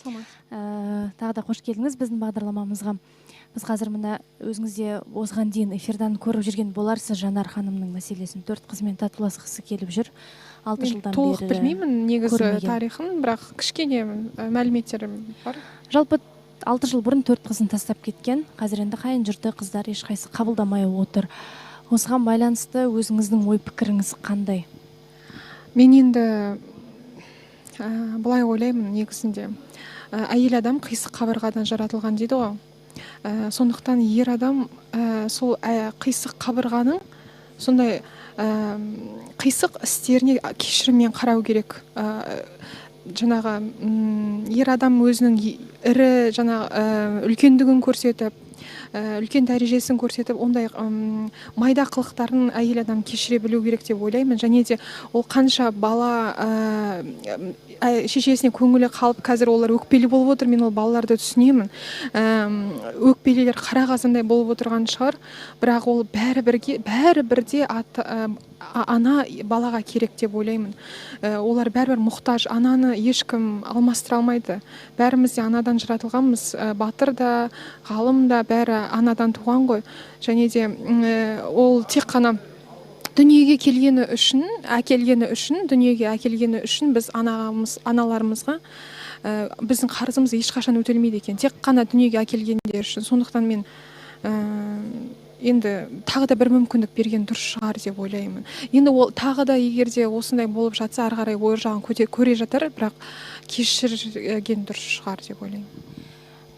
Тағы да қош келдіңіз біздің бағдарламамызға. Біз қазір мына өзіңізде осыған дейін эфирдан көріп жүрген боларсыз, Жанар ханымның мәселесін. 4 қызмен татуласқысы келіп жүр. 6 жылдан бері. Толық білмеймін негізі тарихын, бірақ кішкене мәліметтерім бар. Жалпы 6 жыл бұрын 4 қызын тастап кеткен. Қазір енді қайын жұрты қыздар ешқайсы қабылдамай отыр. Осыған байланысты өзіңіздің ой пікіріңіз қандай? Мен енді былай ойлаймын негізінде. Әйел адам қисық қабырғадан жаратылған дейді ғой. Сондықтан ер адам сол қисық қабырғаның сондай қисық істеріне кешіріммен қарау керек. Жаңағы ер адам өзінің ірі үлкендігін көрсетіп, үлкен дәрежесін көрсетіп, ондай майда қылықтарын әйел адам кешіре білу керек деп ойлаймын. Және де ол қанша бала шешесіне көңілі қалып, қазір олар өкпелі болып отыр, мен ол балаларды түсінемін. Өкпелілер қара қазандай болып отырған шығар, бірақ ол бәрібірде ана балаға керек деп ойлаймын. Олар бәрібір мұқтаж, ананы ешкім алмастыра алмайды. Бәріміз де анадан жаратылғанбыз, батыр да, ғалым да бәрі анадан туған ғой. Және де ол тек қана дүниеге келгені үшін біз аналарымызға біздің қарызымыз ешқашан өтелмейді екен. Тек қана дүниеге әкелгендер үшін. Сондықтан мен енді тағы да бір мүмкіндік берген дұрыс шығар деп ойлаймын. Енді ол тағы да егерде осындай болып жатса, ары қарай ой жағын көре жатар, бірақ кешірген дұрыс шығар деп ойлаймын.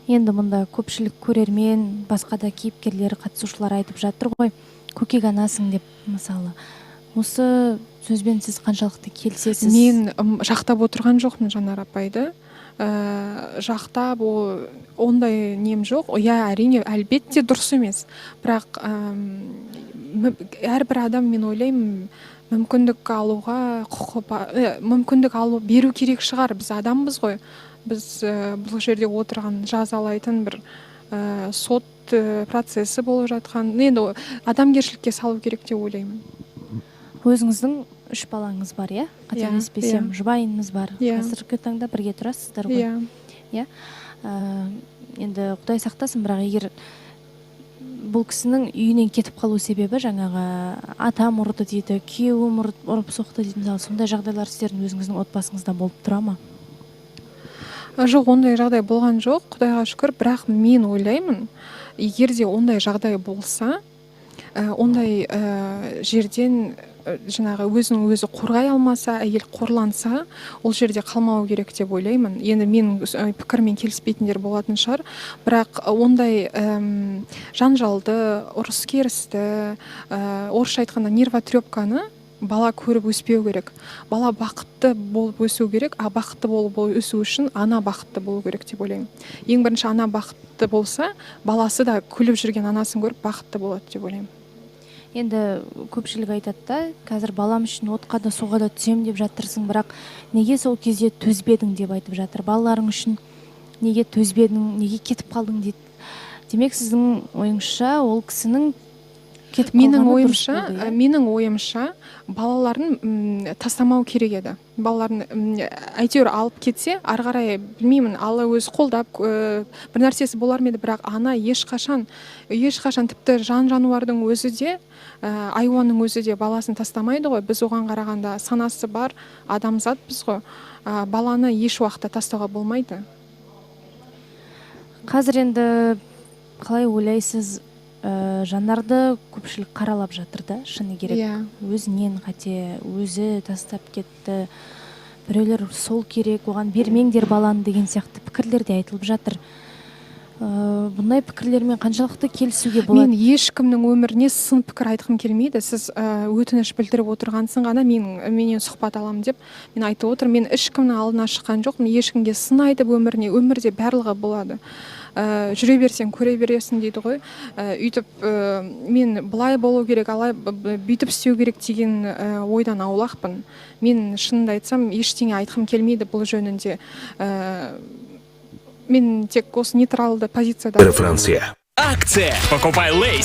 Енді мұнда көпшілік көрермен, басқа да кейіпкерлер, қатысушылар айтып жатыр ғой, көкек анасың деп, мысалы. Осы сөзбен сіз қаншалықты келісесіз? Мен жақтап отырған жоқпын Жанар апайды. Жақтап ондай нем жоқ. Әрине, әлбетте дұрыс емес. Бірақ әрбір адам, мен ойлаймын, мүмкіндік алуға мүмкіндік беру керек шығар. Біз адамбыз ғой. Біз бұл жерде отырған жазалайтын бір сот процесі болып жатқан. Енді адамгершілікке салу керек деп ойлаймын. Өзіңіздің 3 балаңыз бар, иә? Қателеспесем, жұбайыңыз бар. Қазіргі таңда бірге тұрасыздар ғой. Иә. Енді Құдай сақтасын, бірақ егер бұл кісінің үйінен кетіп қалу себебі жаңағы атам ұрды дейді, күйеуім ұрып соқты дейді, мысалы, сондай жағдайлар сіздердің өзіңіздің отбасыңызда болып тұра ма? Жоқ, ондай жағдай болған жоқ, Құдайға шүкір, бірақ мен ойлаймын, егер де ондай жағдай болса, ондай жерден жаңағы өзін өзі қорғай алмаса, әйел қорланса, ол жерде қалмау керек деп ойлаймын. Енді менің пікірмен келіспейтіндер болатын шығар, бірақ ондай жанжалды, ұрыс-керісті, орысша айтқанда нервотрепканы бала көріп өспеу керек. Бала бақытты болып өсу керек, бақытты болып өсу үшін ана бақытты болу керек деп ойлаймын. Ең бірінші ана бақытты болса, баласы да күліп жүрген анасын көріп бақытты болады деп ойлаймын. Енді көпшілік айтады да, қазір балам үшін отқа да суға да түсем деп жатырсың, бірақ неге сол кезде төзбедің деп айтып жатыр. Балаларың үшін неге төзбедің, неге кетіп қалдың дейді. Демек, сіздің ойыңызша ол кісінің кетіп қалғаны дұрыс болды. Менің ойымша балаларын тастамау керек еді. Балаларын әйтеуір алып кетсе, ары қарай білмеймін, Алла өзі қолдап бір нәрсесі болар ма еді, бірақ ана ешқашан тіпті жануардың өзі де, айуанның өзі де баласын тастамайды ғой. Біз оған қарағанда санасы бар адамзатпыз ғой. Баланы еш уақытта тастауға болмайды. Қазір енді қалай ойлайсыз? Жанарды көпшілік қаралап жатыр да, шыны керек. Өзінен қате, өзі тастап кетті. Біреулер сол керек, оған бермеңдер баланы деген сияқты пікірлер де айтылып жатыр. Бұндай пікірлермен қаншалықты келісуге болады? Мен ешкімнің өміріне сын пікір айтқым келмейді. Сіз өтініш білдіріп отырғансын ғана менен сұхбат аламын деп мен айтып отыр. Мен ешкімнің алдына шыққан жоқпын. Ешкімге сын айтып өмірде барлығы болады. Жүре берсең көре бересің дейді ғой. Үйтіп мен былай болу керек, алай бүйтіп істеу керек деген ойдан аулақпын. Мен шынымды айтсам ештеңе айтқым келмейді бұл жөнінде. Мен тек осы нейтралды позицияда. Франция. Акция. Покупай Лейс.